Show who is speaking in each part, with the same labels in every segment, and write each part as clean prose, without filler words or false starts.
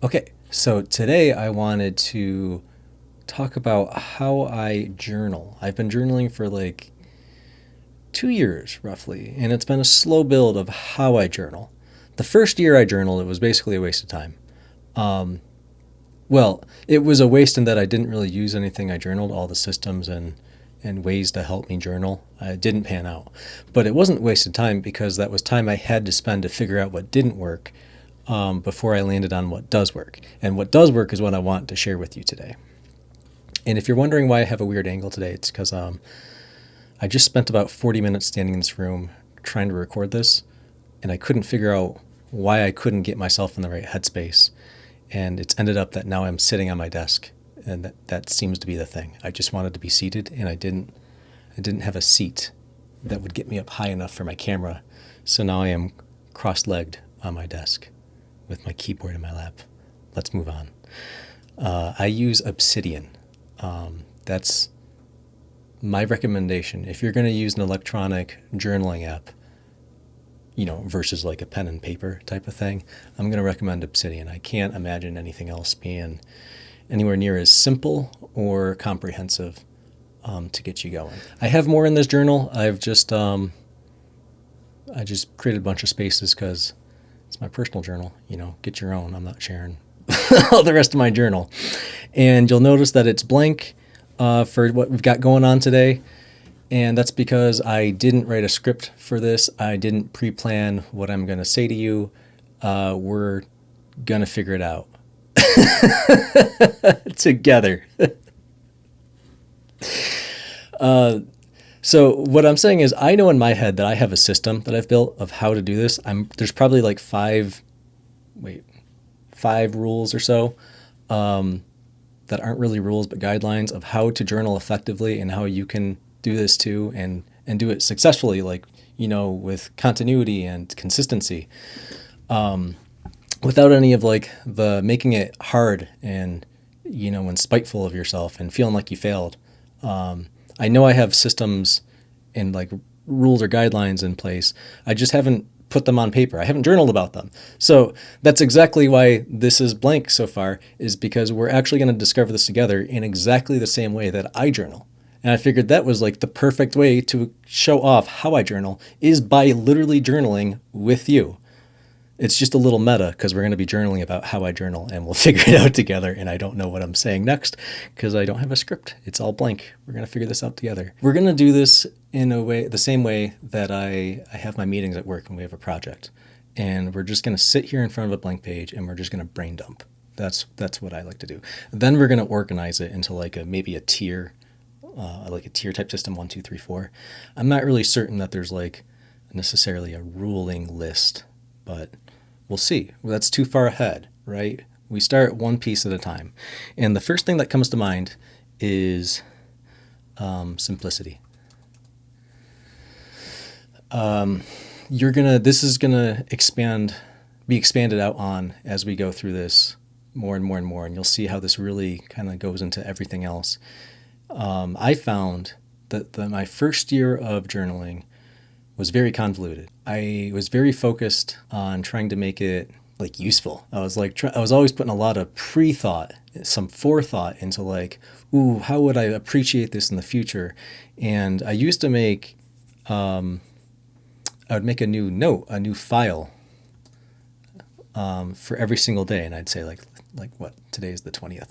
Speaker 1: Okay, so today I wanted to talk about how I journal. I've been journaling for like 2 years roughly, and it's been a slow build of how I journal. The first year I journaled, it was basically a waste of time. Um, well, it was a waste in that I didn't really use anything I journaled, all the systems and ways to help me journal. It didn't pan out. But it wasn't wasted time because that was time I had to spend to figure out what didn't work before I landed on what does work. And what does work is what I want to share with you today. And if you're wondering why I have a weird angle today, it's because I just spent about 40 minutes standing in this room trying to record this, and I couldn't figure out why I couldn't get myself in the right headspace. And it's ended up that now I'm sitting on my desk, and that seems to be the thing. I just wanted to be seated, and I didn't have a seat that would get me up high enough for my camera. So now I am cross-legged on my desk with my keyboard in my lap. Let's move on. I use Obsidian. That's my recommendation. If you're going to use an electronic journaling app, versus like a pen and paper type of thing, I'm going to recommend Obsidian. I can't imagine anything else being anywhere near as simple or comprehensive to get you going. I have more in this journal. I just created a bunch of spaces because it's my personal journal. Get your own. I'm not sharing all the rest of my journal. And you'll notice that it's blank for what we've got going on today. And that's because I didn't write a script for this. I didn't pre-plan what I'm going to say to you. We're going to figure it out together. So what I'm saying is I know in my head that I have a system that I've built of how to do this. There's probably like five rules or so that aren't really rules but guidelines of how to journal effectively and how you can do this too and do it successfully, like, with continuity and consistency, without any of like the making it hard and, and spiteful of yourself and feeling like you failed. I know I have systems and like rules or guidelines in place. I just haven't put them on paper. I haven't journaled about them. So that's exactly why this is blank so far, is because we're actually going to discover this together in exactly the same way that I journal. And I figured that was like the perfect way to show off how I journal is by literally journaling with you. It's just a little meta because we're going to be journaling about how I journal and we'll figure it out together. And I don't know what I'm saying next because I don't have a script. It's all blank. We're going to figure this out together. We're going to do this in a way, the same way that I have my meetings at work when we have a project. And we're just going to sit here in front of a blank page and we're just going to brain dump. That's what I like to do. Then we're going to organize it into like maybe a tier, like a tier type system, 1, 2, 3, 4. I'm not really certain that there's like necessarily a ruling list, but we'll see. Well, that's too far ahead, right? We start one piece at a time. And the first thing that comes to mind is simplicity. This is gonna be expanded out on as we go through this more and more and more, and you'll see how this really kind of goes into everything else. I found that my first year of journaling was very convoluted. I was very focused on trying to make it like useful. I was always putting a lot of pre-thought, some forethought into like, ooh, how would I appreciate this in the future? And I used to I would make a new note, a new file for every single day, and I'd say like what, today is the 20th,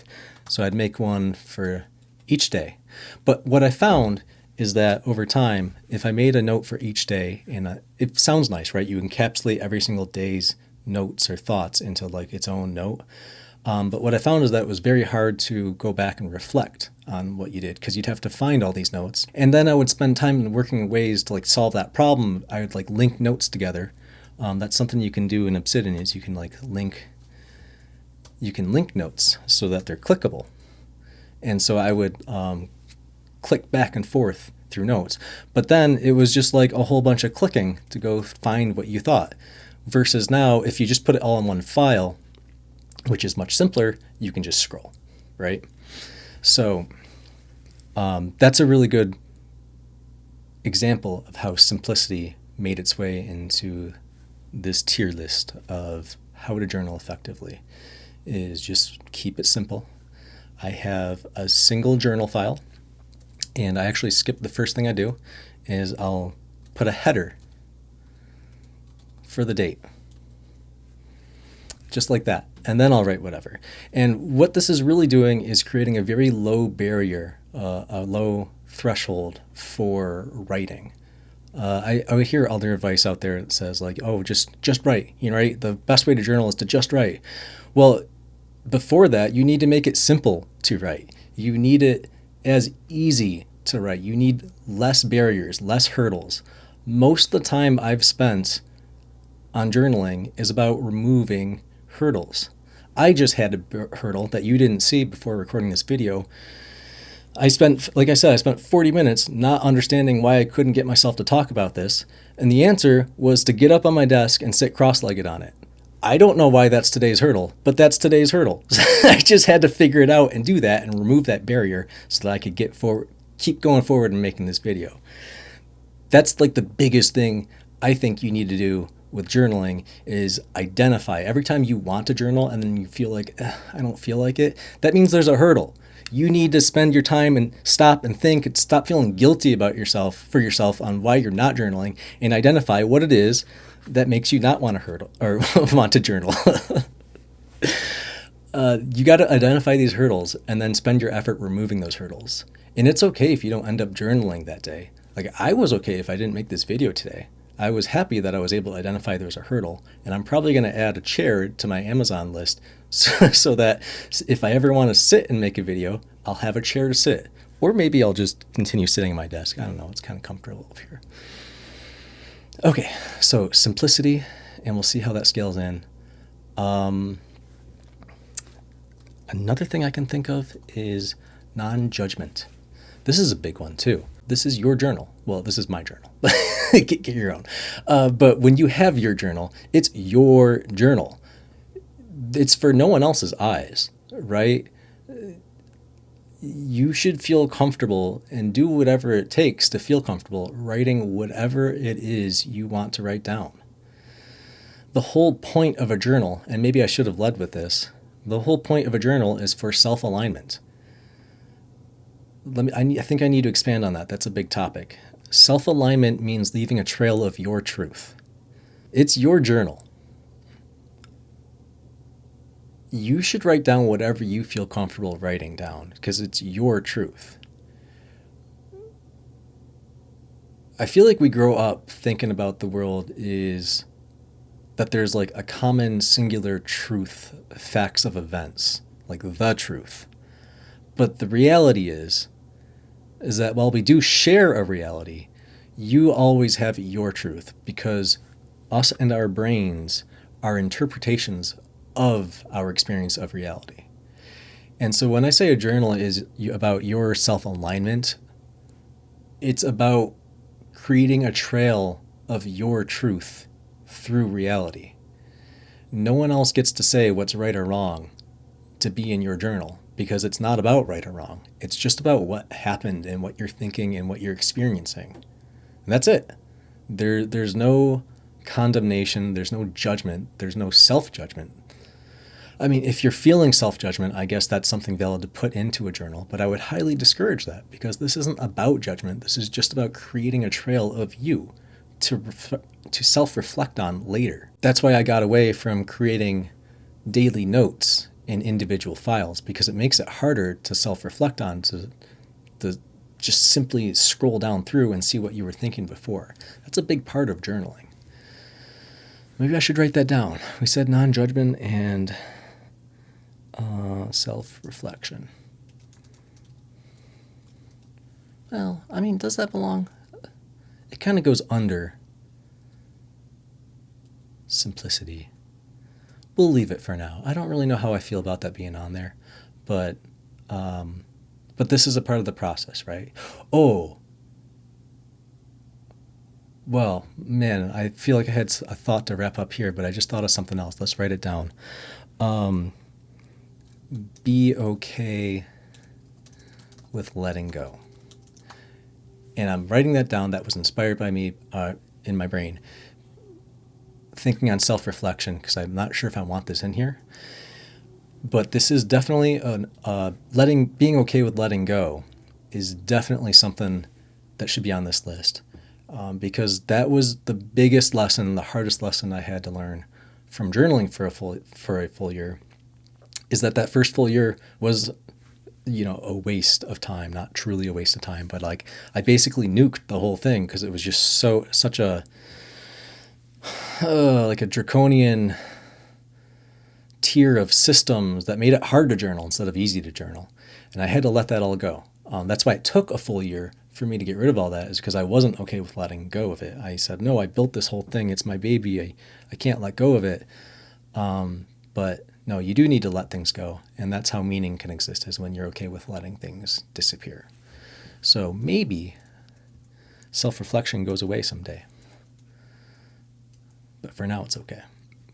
Speaker 1: so I'd make one for each day. But what I found is that over time, if I made a note for each day, and it sounds nice, right? You encapsulate every single day's notes or thoughts into like its own note. But what I found is that it was very hard to go back and reflect on what you did because you'd have to find all these notes. And then I would spend time in working ways to like solve that problem. I would like link notes together. That's something you can do in Obsidian is you can link notes so that they're clickable. And so I would click back and forth through notes. But then it was just like a whole bunch of clicking to go find what you thought. Versus now, if you just put it all in one file, which is much simpler, you can just scroll, right? So that's a really good example of how simplicity made its way into this tier list of how to journal effectively. is just keep it simple. I have a single journal file, and I actually skip the first thing I do is I'll put a header for the date. Just like that. And then I'll write whatever. And what this is really doing is creating a very low barrier, a low threshold for writing. I hear other advice out there that says like, oh, just write, right? The best way to journal is to just write. Well, before that, you need to make it simple to write. You need it as easy to write. You need less barriers, less hurdles. Most of the time I've spent on journaling is about removing hurdles. I just had a hurdle that you didn't see before recording this video. Like I said, I spent 40 minutes not understanding why I couldn't get myself to talk about this. And the answer was to get up on my desk and sit cross-legged on it. I don't know why that's today's hurdle, but that's today's hurdle. I just had to figure it out and do that and remove that barrier so that I could keep going forward and making this video. That's like the biggest thing I think you need to do with journaling is identify. Every time you want to journal and then you feel like, I don't feel like it, that means there's a hurdle. You need to spend your time and stop and think and stop feeling guilty about yourself on why you're not journaling and identify what it is that makes you not want to hurdle or want to journal. You got to identify these hurdles and then spend your effort removing those hurdles. And it's okay if you don't end up journaling that day. Like I was okay if I didn't make this video today. I was happy that I was able to identify there was a hurdle, and I'm probably going to add a chair to my Amazon list so that if I ever want to sit and make a video, I'll have a chair to sit. Or maybe I'll just continue sitting at my desk. I don't know. It's kind of comfortable up here. Okay, so simplicity, and we'll see how that scales in. Another thing I can think of is non-judgment. This is a big one too. This is your journal. Well, this is my journal. Get your own. But when you have your journal, it's your journal. It's for no one else's eyes, right? You should feel comfortable and do whatever it takes to feel comfortable writing whatever it is you want to write down. The whole point of a journal, and maybe I should have led with this, the whole point of a journal is for self-alignment. I think I need to expand on that. That's a big topic. Self-alignment means leaving a trail of your truth. It's your journal. You should write down whatever you feel comfortable writing down because it's your truth. I feel like we grow up thinking about the world is that there's like a common singular truth, facts of events, like the truth. But the reality is that while we do share a reality, you always have your truth because us and our brains are interpretations of our experience of reality. And so when I say a journal is about your self-alignment, it's about creating a trail of your truth through reality. No one else gets to say what's right or wrong to be in your journal because it's not about right or wrong. It's just about what happened and what you're thinking and what you're experiencing. And that's it. There's no condemnation. There's no judgment. There's no self-judgment. I mean, if you're feeling self-judgment, I guess that's something valid to put into a journal, but I would highly discourage that because this isn't about judgment. This is just about creating a trail of you to self-reflect on later. That's why I got away from creating daily notes in individual files because it makes it harder to self-reflect on, to just simply scroll down through and see what you were thinking before. That's a big part of journaling. Maybe I should write that down. We said non-judgment and self-reflection. Well, I mean, does that belong? It kind of goes under simplicity. We'll leave it for now. I don't really know how I feel about that being on there, but this is a part of the process, right? Oh, well, man, I feel like I had a thought to wrap up here, but I just thought of something else. Let's write it down. Be okay with letting go. And I'm writing that down. That was inspired by me in my brain. Thinking on self-reflection, because I'm not sure if I want this in here. But this is definitely being okay with letting go is definitely something that should be on this list, because that was the biggest lesson, the hardest lesson I had to learn from journaling for a full year, is that first full year was, a waste of time. Not truly a waste of time, but like I basically nuked the whole thing because it was just such a like a draconian tier of systems that made it hard to journal instead of easy to journal. And I had to let that all go. That's why it took a full year for me to get rid of all that, is because I wasn't okay with letting go of it. I said, no, I built this whole thing. It's my baby. I can't let go of it. But no, you do need to let things go. And that's how meaning can exist, is when you're okay with letting things disappear. So maybe self-reflection goes away someday. But for now, it's okay.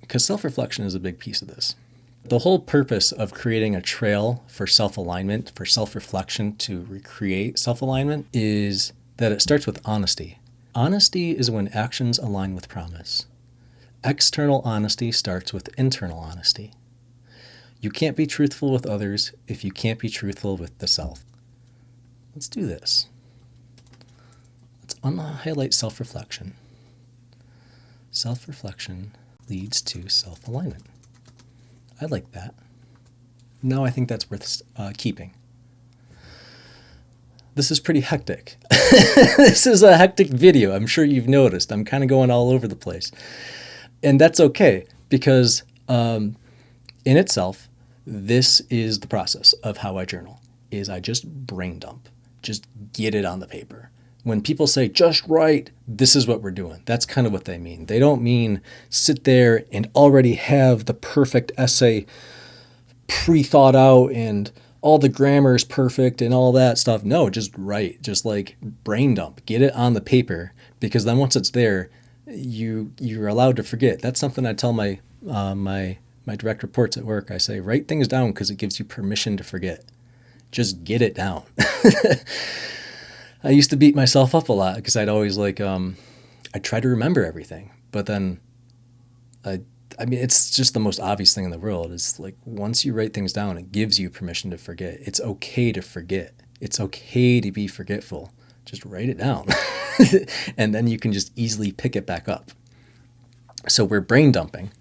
Speaker 1: Because self-reflection is a big piece of this. The whole purpose of creating a trail for self-alignment, for self-reflection to recreate self-alignment, is that it starts with honesty. Honesty is when actions align with promise. External honesty starts with internal honesty. You can't be truthful with others if you can't be truthful with the self. Let's do this. Let's unhighlight self-reflection. Self-reflection leads to self-alignment. I like that. Now I think that's worth keeping. This is pretty hectic. This is a hectic video. I'm sure you've noticed. I'm kind of going all over the place. And that's okay, because in itself, this is the process of how I journal, is I just brain dump. Just get it on the paper. When people say, just write, this is what we're doing. That's kind of what they mean. They don't mean sit there and already have the perfect essay pre-thought out and all the grammar is perfect and all that stuff. No, just write. Just like brain dump. Get it on the paper, because then once it's there, you're allowed to forget. That's something I tell my direct reports at work. I say, write things down because it gives you permission to forget. Just get it down. I used to beat myself up a lot because I'd always I try to remember everything, but then I mean, it's just the most obvious thing in the world. It's like, once you write things down, it gives you permission to forget. It's okay to forget. It's okay to be forgetful. Just write it down. And then you can just easily pick it back up. So we're brain dumping.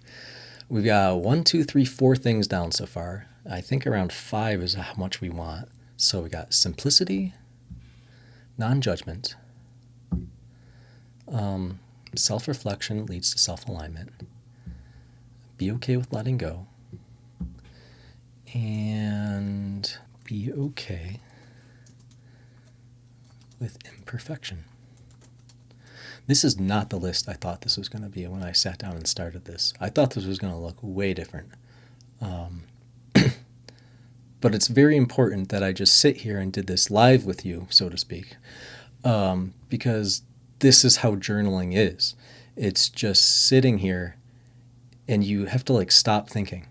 Speaker 1: We've got 1, 2, 3, 4 things down so far. I think around 5 is how much we want. So we got simplicity, non-judgment, self-reflection leads to self-alignment, be okay with letting go, and be okay with imperfection. This is not the list I thought this was going to be when I sat down and started this. I thought this was going to look way different. But it's very important that I just sit here and did this live with you, so to speak, because this is how journaling is. It's just sitting here, and you have to stop thinking.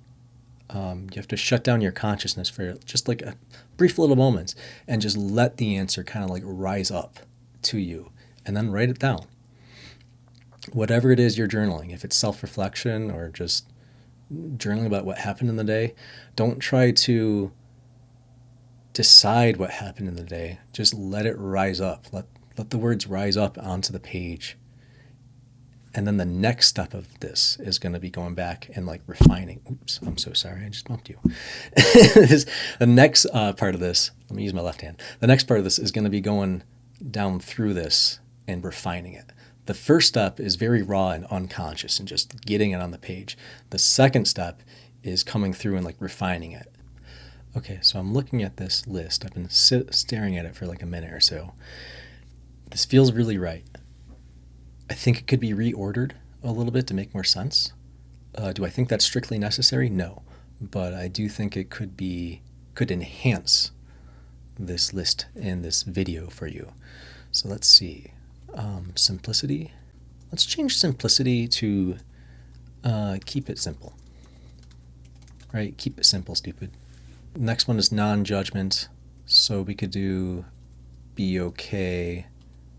Speaker 1: You have to shut down your consciousness for just a brief little moments and just let the answer kind of rise up to you, and then write it down. Whatever it is you're journaling, if it's self-reflection or just journaling about what happened in the day, don't try to decide what happened in the day. Just let it rise up. Let the words rise up onto the page. And then the next step of this is going to be going back and refining. Oops, I'm so sorry. I just bumped you. The next part of this, let me use my left hand. The next part of this is going to be going down through this and refining it. The first step is very raw and unconscious and just getting it on the page. The second step is coming through and refining it. Okay, so I'm looking at this list. I've been staring at it for a minute or so. This feels really right. I think it could be reordered a little bit to make more sense. Do I think that's strictly necessary? No. But I do think it could enhance this list and this video for you. So let's see. Simplicity. Let's change simplicity to keep it simple. Right? Keep it simple, stupid. Next one is non-judgment. So we could do be okay,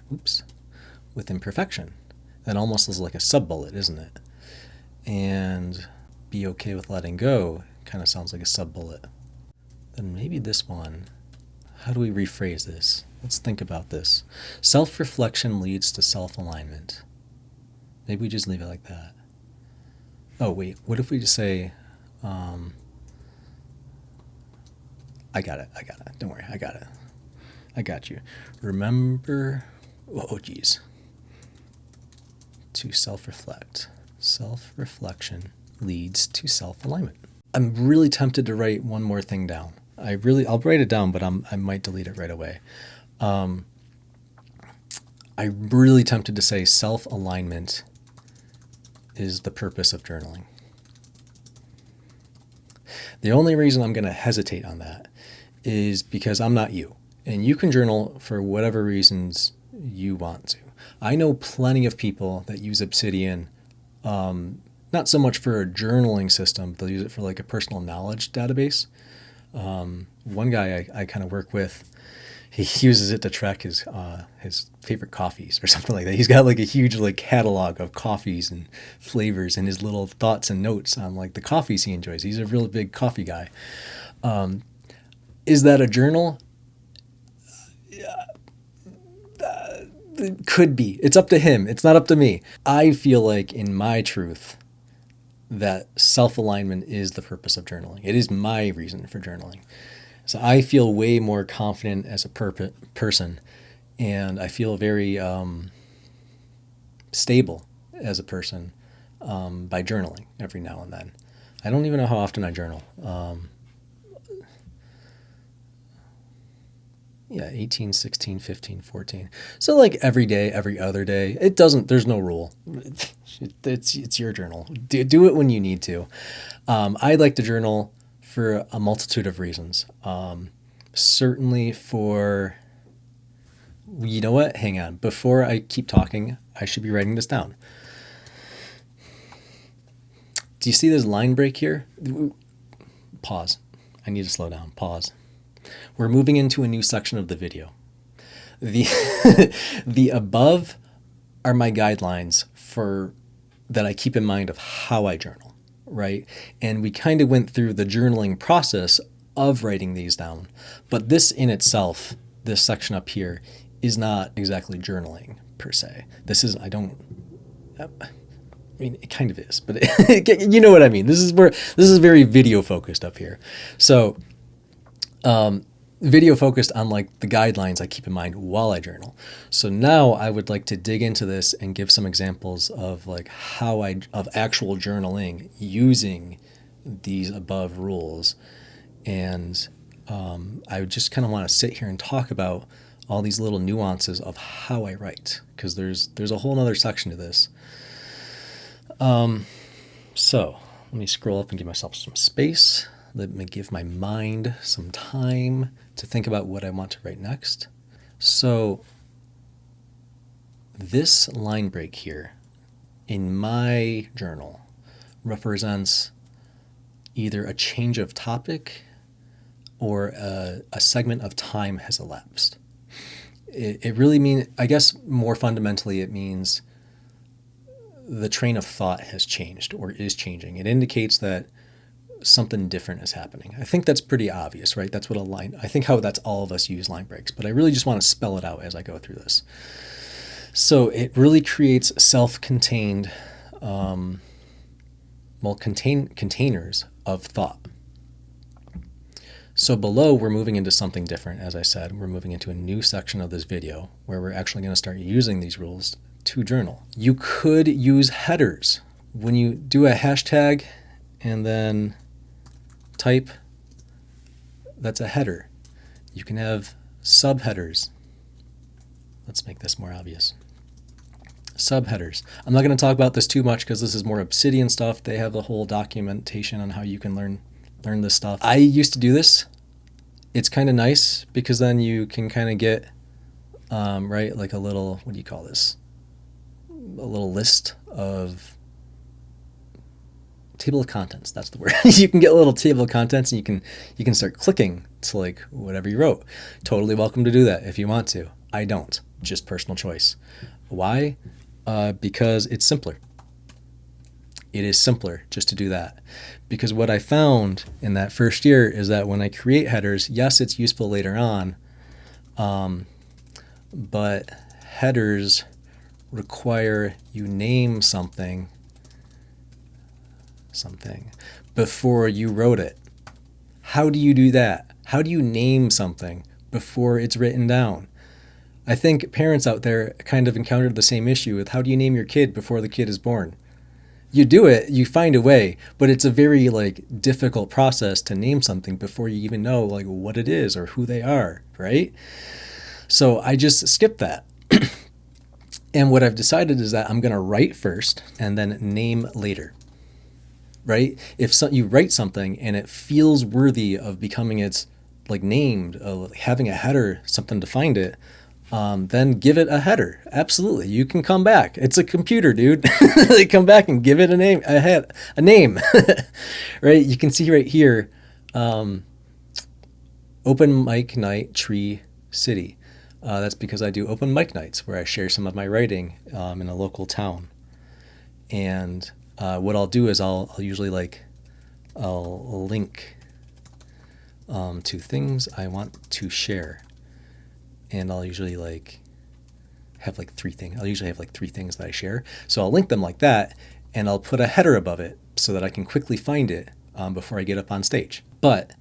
Speaker 1: with imperfection. That almost is like a sub-bullet, isn't it? And be okay with letting go Kind of sounds like a sub-bullet. Then maybe this one, how do we rephrase this? Let's think about this. Self-reflection leads to self-alignment. Maybe we just leave it like that. Oh, wait, what if we just say, I got it. Don't worry, I got it. I got you. Remember, oh geez, to self-reflect. Self-reflection leads to self-alignment. I'm really tempted to write one more thing down. I'll write it down, but I might delete it right away. I'm really tempted to say self-alignment is the purpose of journaling. The only reason I'm going to hesitate on that is because I'm not you. And you can journal for whatever reasons you want to. I know plenty of people that use Obsidian, not so much for a journaling system, they'll use it for like a personal knowledge database. One guy I kind of work with, he uses it to track his favorite coffees or something like that. He's got like a huge like catalog of coffees and flavors and his little thoughts and notes on like the coffees he enjoys. He's a really big coffee guy. Is that a journal? It could be. It's up to him. It's not up to me. I feel like in my truth that self-alignment is the purpose of journaling. It is my reason for journaling. So I feel way more confident as a person, and I feel very stable as a person by journaling every now and then. I don't even know how often I journal. 18, 16, 15, 14. So like every day, every other day. There's no rule. It's your journal. Do it when you need to. I like to journal for a multitude of reasons. Certainly for, you know what? Hang on. Before I keep talking, I should be writing this down. Do you see this line break here? Pause. I need to slow down. Pause. We're moving into a new section of the video. The above are my guidelines that I keep in mind of how I journal, right? And we kind of went through the journaling process of writing these down. But this in itself, this section up here, is not exactly journaling per se. I mean, it kind of is, but you know what I mean. This is very video focused up here. So, video focused on like the guidelines I keep in mind while I journal. So now I would like to dig into this and give some examples of like of actual journaling using these above rules. And I would just kind of want to sit here and talk about all these little nuances of how I write, because there's a whole nother section to this. So let me scroll up and give myself some space. Let me give my mind some time to think about what I want to write next. So this line break here in my journal represents either a change of topic or a segment of time has elapsed. It really means, I guess more fundamentally, it means the train of thought has changed or is changing. It indicates that something different is happening. I think that's pretty obvious, right? That's what I think how that's all of us use line breaks, but I really just want to spell it out as I go through this. So it really creates self-contained, containers of thought. So below, we're moving into something different. As I said, we're moving into a new section of this video where we're actually going to start using these rules to journal. You could use headers. When you do a hashtag and then type, that's a header. You can have subheaders. Let's make this more obvious. Subheaders. I'm not going to talk about this too much because this is more Obsidian stuff. They have the whole documentation on how you can learn this stuff. I used to do this. It's kind of nice because then you can kind of get, right, like a little, what do you call this? A little list of table of contents. That's the word. You can get a little table of contents and you can start clicking to like whatever you wrote. Totally welcome to do that if you want to. I don't. Just personal choice. Why? Because it's simpler. It is simpler just to do that. Because what I found in that first year is that when I create headers, yes, it's useful later on, but headers require you name something before you wrote it. How do you do that? How do you name something before it's written down? I think parents out there kind of encountered the same issue with how do you name your kid before the kid is born? You do it, you find a way, but it's a very difficult process to name something before you even know what it is or who they are, right? So I just skipped that. And what I've decided is that I'm going to write first and then name later. Right? If you write something and it feels worthy of becoming its named, having a header, something to find it, then give it a header. Absolutely. You can come back. It's a computer, dude. They come back and give it a name, a name. Right? You can see right here, open mic night, Tree City. That's because I do open mic nights where I share some of my writing in a local town. And what I'll do is I'll usually I'll link to things I want to share. And I'll usually have 3 things. I'll usually have 3 things that I share. So I'll link them like that, and I'll put a header above it so that I can quickly find it before I get up on stage. But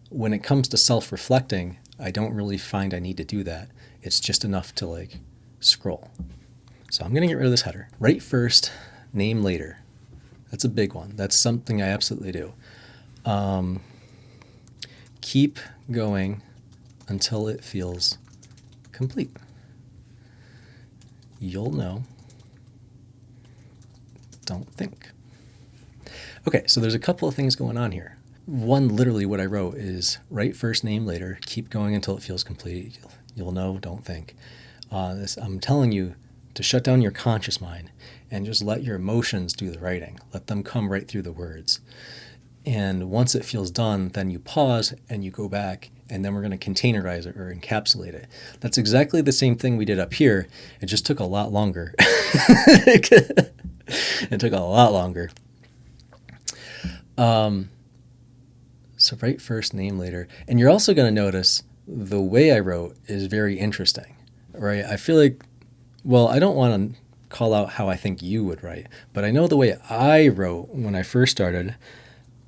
Speaker 1: when it comes to self-reflecting, I don't really find I need to do that. It's just enough to scroll. So I'm going to get rid of this header. Write first, name later. That's a big one. That's something I absolutely do. Keep going until it feels complete. You'll know. Don't think. Okay, so there's a couple of things going on here. One, literally what I wrote is write first, name later, keep going until it feels complete. You'll know, don't think. I'm telling you to shut down your conscious mind and just let your emotions do the writing. Let them come right through the words. And once it feels done, then you pause and you go back, and then we're going to containerize it or encapsulate it. That's exactly the same thing we did up here. It just took a lot longer. It took a lot longer. So write first, name later. And you're also going to notice the way I wrote is very interesting, right? I feel I don't want to call out how I think you would write, but I know the way I wrote when I first started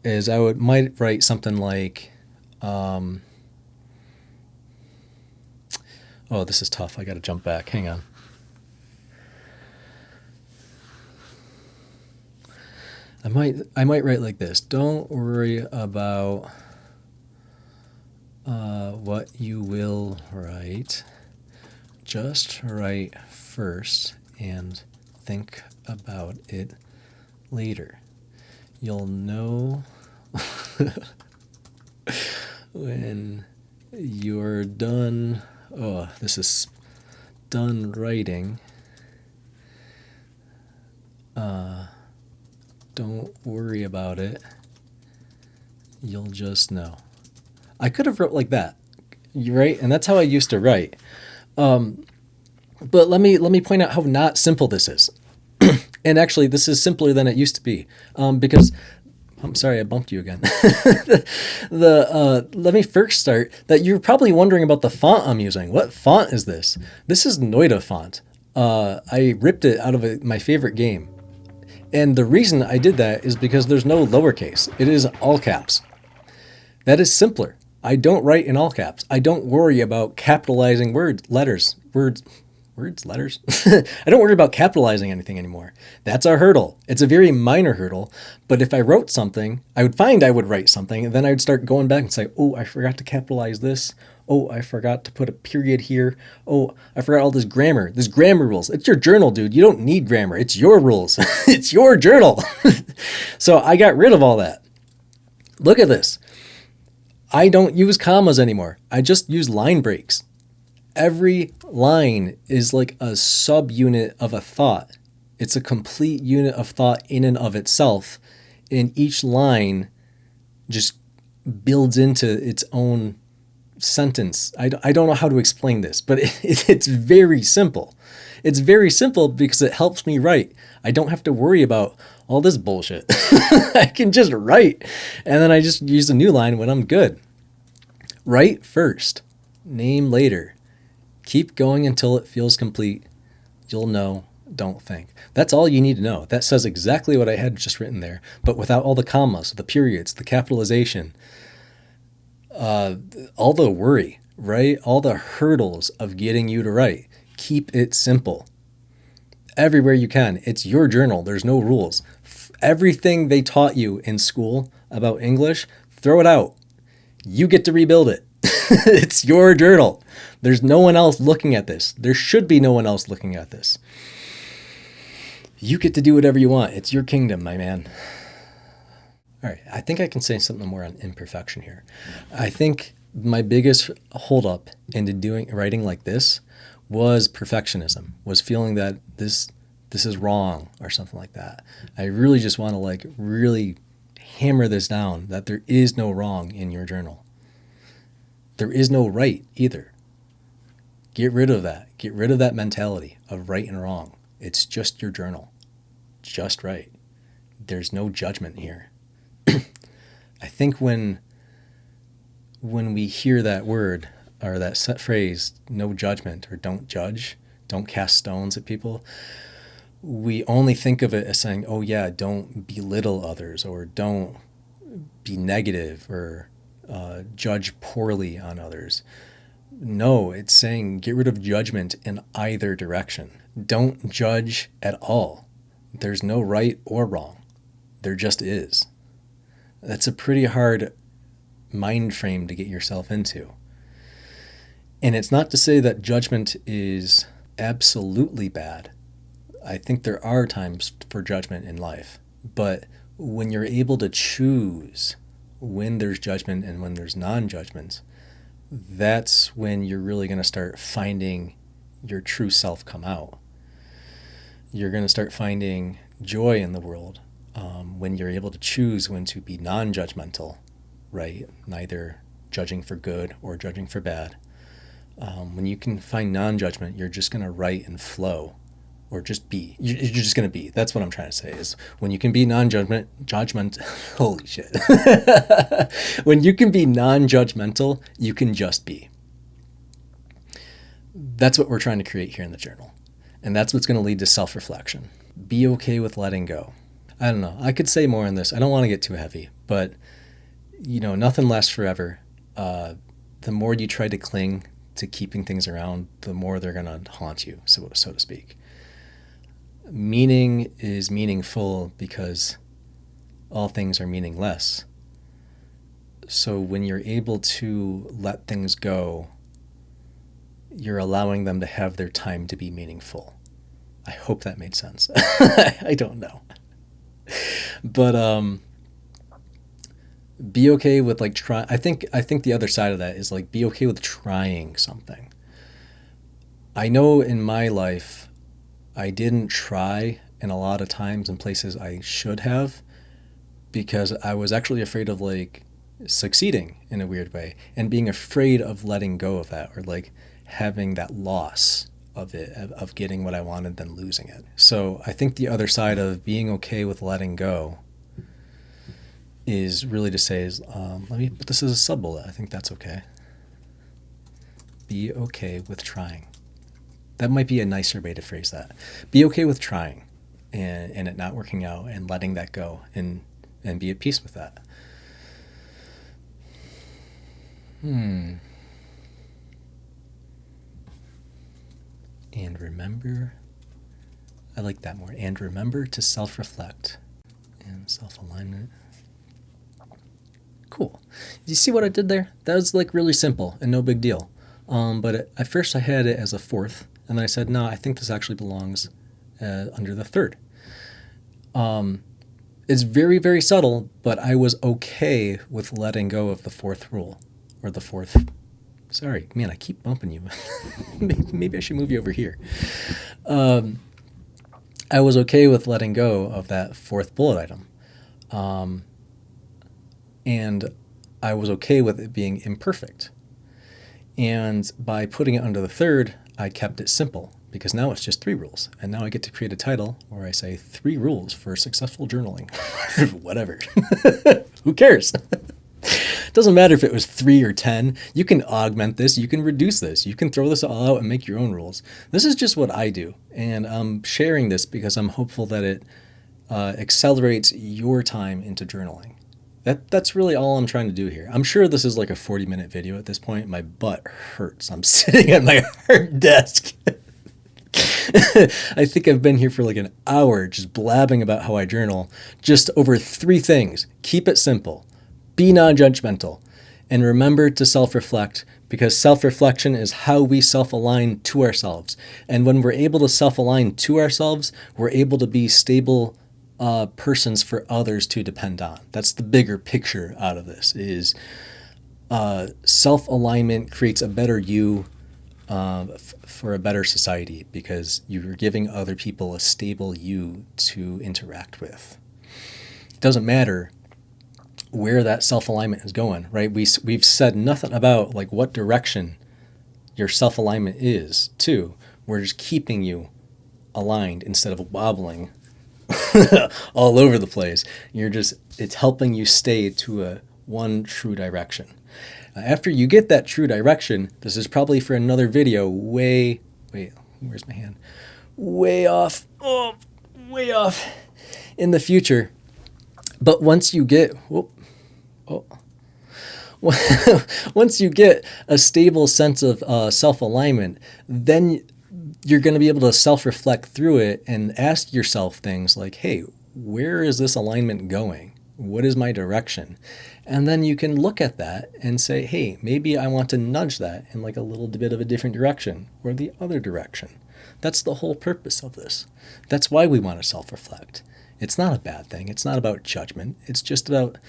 Speaker 1: is might write something like, oh, this is tough. I got to jump back. Hang on. I might write like this. Don't worry about what you will write. Just write first and think about it later. You'll know when you're done. Oh, this is done writing. Don't worry about it. You'll just know. I could have wrote like that, right? And that's how I used to write. But let me point out how not simple this is. And actually, this is simpler than it used to be. Because I'm sorry, I bumped you again. Let me first start that you're probably wondering about the font I'm using. What font is this? This is Noida font. I ripped it out of my favorite game. And the reason I did that is because there's no lowercase. It is all caps. That is simpler. I don't write in all caps. I don't worry about capitalizing letters. I don't worry about capitalizing anything anymore. That's our hurdle. It's a very minor hurdle. But if I wrote something, I would write something, and then I would start going back and say, oh, I forgot to capitalize this. Oh, I forgot to put a period here. Oh, I forgot all this grammar. There's grammar rules. It's your journal, dude. You don't need grammar. It's your rules. It's your journal. So I got rid of all that. Look at this. I don't use commas anymore. I just use line breaks. Every line is like a subunit of a thought. It's a complete unit of thought in and of itself. And each line just builds into its own sentence. I don't know how to explain this, but it's very simple. It's very simple because it helps me write. I don't have to worry about all this bullshit. I can just write. And then I just use a new line when I'm good. Write first, name later. Keep going until it feels complete. You'll know, don't think. That's all you need to know. That says exactly what I had just written there, but without all the commas, the periods, the capitalization, all the worry, right? All the hurdles of getting you to write. Keep it simple. Everywhere you can. It's your journal. There's no rules. Everything they taught you in school about English, throw it out. You get to rebuild it. It's your journal. There's no one else looking at this. There should be no one else looking at this. You get to do whatever you want. It's your kingdom, my man. All right, I think I can say something more on imperfection here. I think my biggest holdup into writing like this was perfectionism, was feeling that this is wrong or something like that. I really just want to really hammer this down, that there is no wrong in your journal. There is no right either. Get rid of that. Get rid of that mentality of right and wrong. It's just your journal. Just right. There's no judgment here. I think when we hear that word or that set phrase, no judgment, or don't judge, don't cast stones at people, we only think of it as saying, oh yeah, don't belittle others, or don't be negative, or judge poorly on others. No, it's saying get rid of judgment in either direction. Don't judge at all. There's no right or wrong. There just is. That's a pretty hard mind frame to get yourself into. And it's not to say that judgment is absolutely bad. I think there are times for judgment in life. But when you're able to choose when there's judgment and when there's non-judgment, that's when you're really going to start finding your true self come out. You're going to start finding joy in the world when you're able to choose when to be non-judgmental, right? Neither judging for good or judging for bad. When you can find non-judgment, you're just going to write and flow, or just be. You're just going to be. That's what I'm trying to say, is when you can be holy shit. When you can be non-judgmental, you can just be. That's what we're trying to create here in the journal. And that's what's going to lead to self-reflection. Be okay with letting go. I don't know. I could say more on this. I don't want to get too heavy, but nothing lasts forever. The more you try to cling to keeping things around, the more they're going to haunt you, so to speak. Meaning is meaningful because all things are meaningless. So when you're able to let things go, you're allowing them to have their time to be meaningful. I hope that made sense. I don't know. But be okay with try. I think the other side of that is be okay with trying something. I know in my life I didn't try in a lot of times in places I should have, because I was actually afraid of succeeding in a weird way, and being afraid of letting go of that, or having that loss of it, of getting what I wanted then losing it. So I think the other side of being okay with letting go is really to say let me put this as a sub-bullet. I think that's okay. Be okay with trying. That might be a nicer way to phrase that. Be okay with trying and it not working out, and letting that go, and be at peace with that. And remember, I like that more. And remember to self-reflect and self-alignment. Cool. You see what I did there? That was really simple and no big deal. But at first I had it as a fourth, and then I said, no, I think this actually belongs under the third. It's very, very subtle, but I was okay with letting go of the fourth rule, or the fourth. Sorry, man, I keep bumping you. Maybe I should move you over here. I was okay with letting go of that fourth bullet item. And I was okay with it being imperfect. And by putting it under the third, I kept it simple, because now it's just 3 rules. And now I get to create a title where I say 3 rules for successful journaling. Whatever. Who cares? Doesn't matter if it was 3 or 10. You can augment this. You can reduce this. You can throw this all out and make your own rules. This is just what I do. And I'm sharing this because I'm hopeful that it accelerates your time into journaling. That's really all I'm trying to do here. I'm sure this is like a 40-minute video at this point. My butt hurts. I'm sitting at my hard desk. I think I've been here for like an hour just blabbing about how I journal. Just over 3 things. Keep it simple. Be non-judgmental. And remember to self-reflect, because self-reflection is how we self-align to ourselves. And when we're able to self-align to ourselves, we're able to be stable persons for others to depend on. That's the bigger picture out of this, is self-alignment creates a better you for a better society, because you're giving other people a stable you to interact with. It doesn't matter where that self-alignment is going, right? We've said nothing about like what direction your self-alignment is too. We're just keeping you aligned instead of wobbling all over the place. It's helping you stay to a one true direction. After you get that true direction, this is probably for another video wait, where's my hand? Way off in the future. But once you get, once you get a stable sense of self-alignment, then you're going to be able to self-reflect through it and ask yourself things like, hey, where is this alignment going? What is my direction? And then you can look at that and say, hey, maybe I want to nudge that in like a little bit of a different direction or the other direction. That's the whole purpose of this. That's why we want to self-reflect. It's not a bad thing. It's not about judgment. It's just about,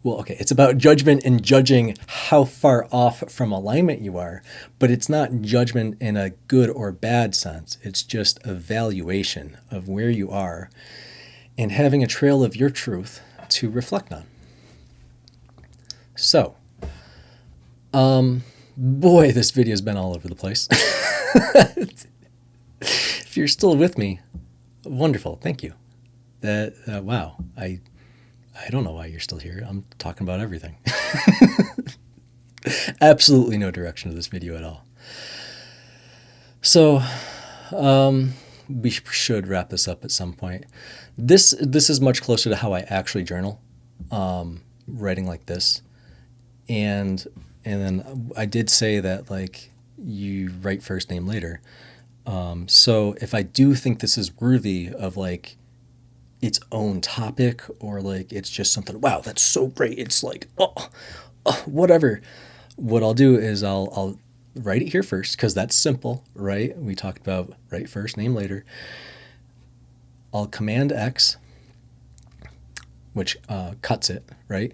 Speaker 1: it's about judgment and judging how far off from alignment you are, but it's not judgment in a good or bad sense. It's just evaluation of where you are and having a trail of your truth to reflect on. So, boy, this video's been all over the place. If you're still with me, wonderful. Thank you. Wow. I don't know why you're still here. I'm talking about everything. Absolutely no direction to this video at all. So, we should wrap this up at some point. This is much closer to how I actually journal, writing like this. And then I did say that like you write first, name later. So if I do think this is worthy of like its own topic, or like it's just something, wow, that's so great, it's like whatever, what I'll do is I'll write it here first, because that's simple, right? We talked about write first, name later. I'll Command X, which cuts it, right?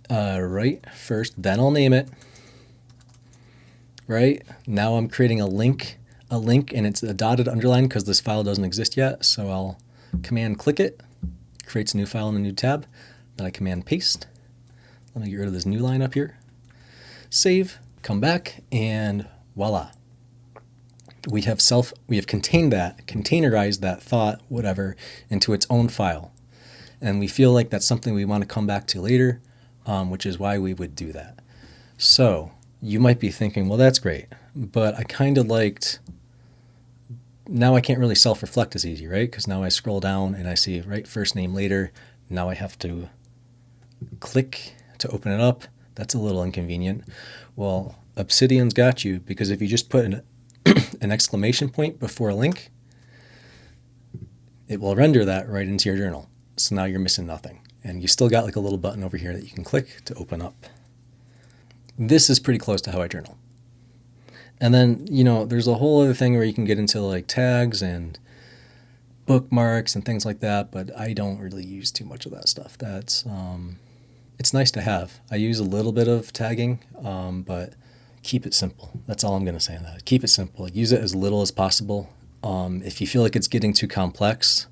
Speaker 1: Write first, then I'll name it. Right now I'm creating a link, and it's a dotted underline because this file doesn't exist yet. So I'll Command click it, creates a new file in a new tab. Then I Command paste. Let me get rid of this new line up here. Save, come back, and voila. We have containerized that thought, whatever, into its own file. And we feel like that's something we want to come back to later, which is why we would do that. So you might be thinking, well, that's great, but I kind of liked, now I can't really self-reflect as easy, right? Because now I scroll down and I see write first, name later. Now I have to click to open it up. That's a little inconvenient. Well, Obsidian's got you, because if you just put an exclamation point before a link, it will render that right into your journal. So now you're missing nothing. And you still got like a little button over here that you can click to open up. This is pretty close to how I journal. And then, there's a whole other thing where you can get into like tags and bookmarks and things like that, but I don't really use too much of that stuff. That's, it's nice to have. I use a little bit of tagging, but keep it simple. That's all I'm going to say on that. Keep it simple. Use it as little as possible. If you feel like it's getting too complex,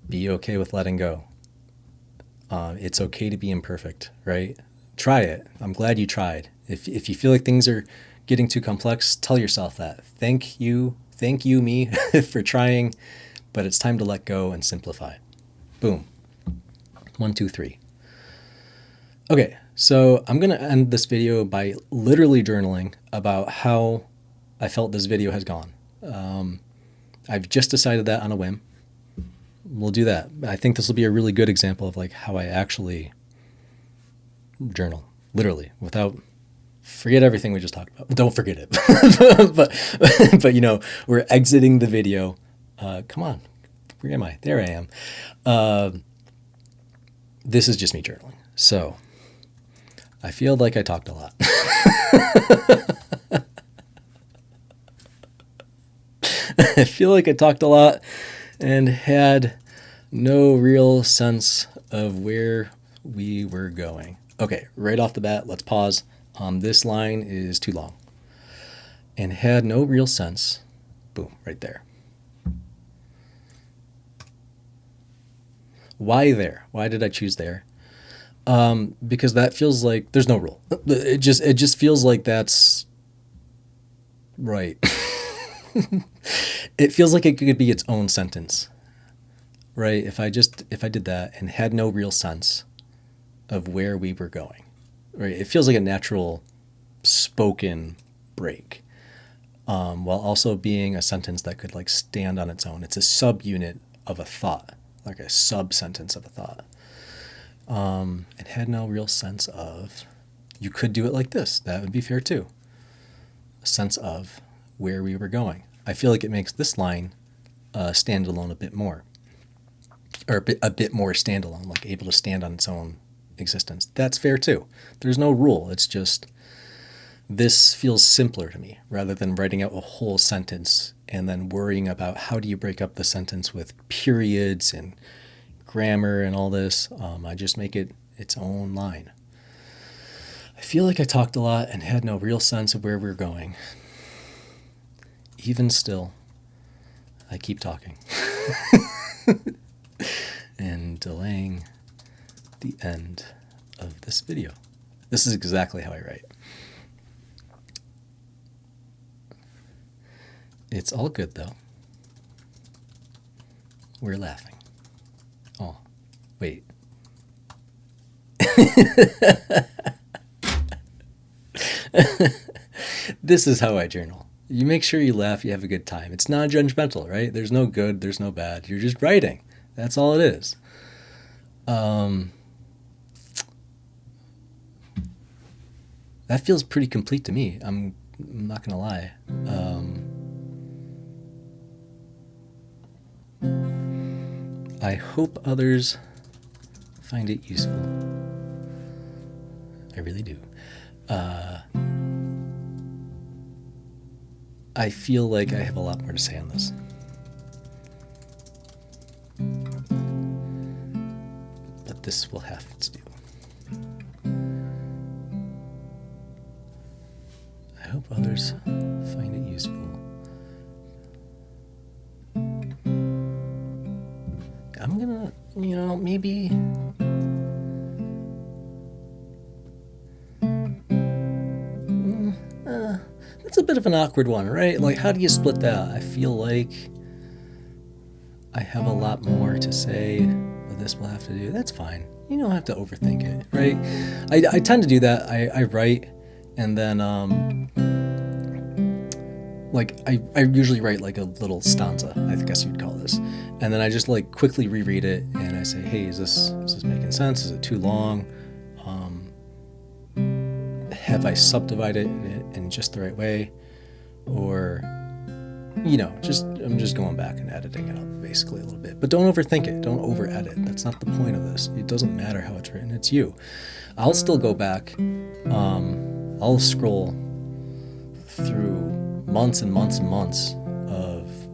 Speaker 1: be okay with letting go. It's okay to be imperfect, right? Try it. I'm glad you tried. If you feel like things are getting too complex, tell yourself that. Thank you thank you, me, for trying, but it's time to let go and simplify. Boom. 1, 2, 3. Okay, so I'm going to end this video by literally journaling about how I felt this video has gone. I've just decided that on a whim. We'll do that. I think this will be a really good example of like how I actually journal, literally, without, forget everything we just talked about. Don't forget it. but you know, we're exiting the video. Come on, where am I? There I am. This is just me journaling. So I feel like I talked a lot. I feel like I talked a lot and had no real sense of where we were going. Okay, right off the bat, let's pause. This line is too long. And had no real sense. Boom, right there. Why there? Why did I choose there? Because that feels like there's no rule. It just feels like that's right. It feels like it could be its own sentence, right? If I did that and had no real sense of where we were going, right? It feels like a natural spoken break, while also being a sentence that could like stand on its own. It's a subunit of a thought, like a sub-sentence of a thought. It had no real sense of, you could do it like this. That would be fair too. A sense of where we were going. I feel like it makes this line stand alone a bit more, or a bit more standalone, like able to stand on its own existence. That's fair too. There's no rule. It's just, this feels simpler to me rather than writing out a whole sentence and then worrying about how do you break up the sentence with periods and grammar and all this. I just make it its own line. I feel like I talked a lot and had no real sense of where we're going. Even still, I keep talking and delaying the end of this video. This is exactly how I write. It's all good though. We're laughing. Oh, wait. This is how I journal. You make sure you laugh, you have a good time. It's non-judgmental, right? There's no good, there's no bad. You're just writing. That's all it is. That feels pretty complete to me. I'm not gonna lie. I hope others find it useful. I really do. I feel like I have a lot more to say on this. But this will have to do. I hope others find it useful. I'm gonna, maybe... That's a bit of an awkward one, right? Like, how do you split that? I feel like I have a lot more to say, but this will have to do. That's fine. You don't have to overthink it, right? I tend to do that. I write, and then I usually write like a little stanza, I guess you'd call this, and then I just like quickly reread it, and I say, hey, is this making sense? Is it too long? Have I subdivided it in just the right way? Or, I'm just going back and editing it up basically a little bit. But don't overthink it. Don't over-edit. That's not the point of this. It doesn't matter how it's written. It's you. I'll still go back. I'll scroll through months and months and months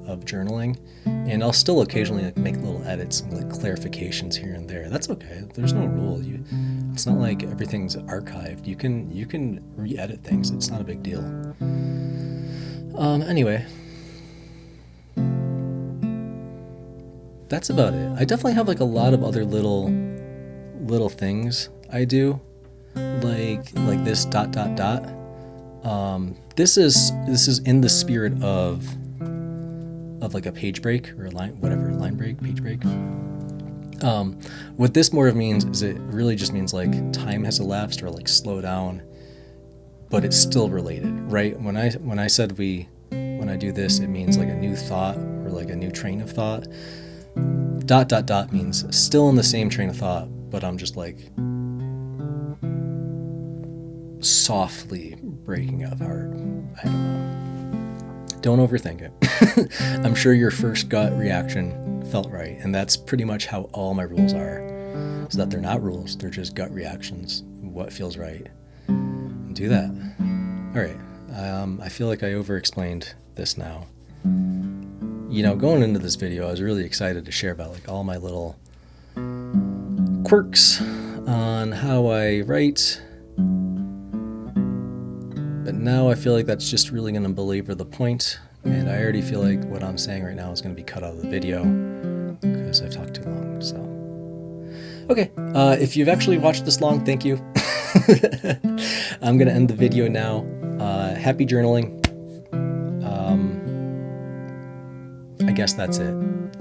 Speaker 1: of journaling, and I'll still occasionally make little edits and like clarifications here and there. That's okay. There's no rule. It's not like everything's archived. You can re-edit things. It's not a big deal. Anyway, that's about it. I definitely have like a lot of other little things I do, like this ... This is in the spirit of of like a page break or a line, whatever, line break, page break. What this more of means is it really just means like time has elapsed or like slow down, but it's still related, right? When I said when I do this, it means like a new thought or like a new train of thought. ... means still in the same train of thought, but I'm just like softly breaking it apart. I don't know. Don't overthink it. I'm sure your first gut reaction felt right, and that's pretty much how all my rules are. So that they're not rules, they're just gut reactions. What feels right. And do that. All right. I feel like I over-explained this now. Going into this video, I was really excited to share about like all my little quirks on how I write. But now I feel like that's just really going to belabor the point, and I already feel like what I'm saying right now is going to be cut out of the video because I've talked too long. So, okay, if you've actually watched this long, thank you. I'm going to end the video now. Happy journaling. I guess that's it.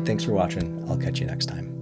Speaker 1: Thanks for watching. I'll catch you next time.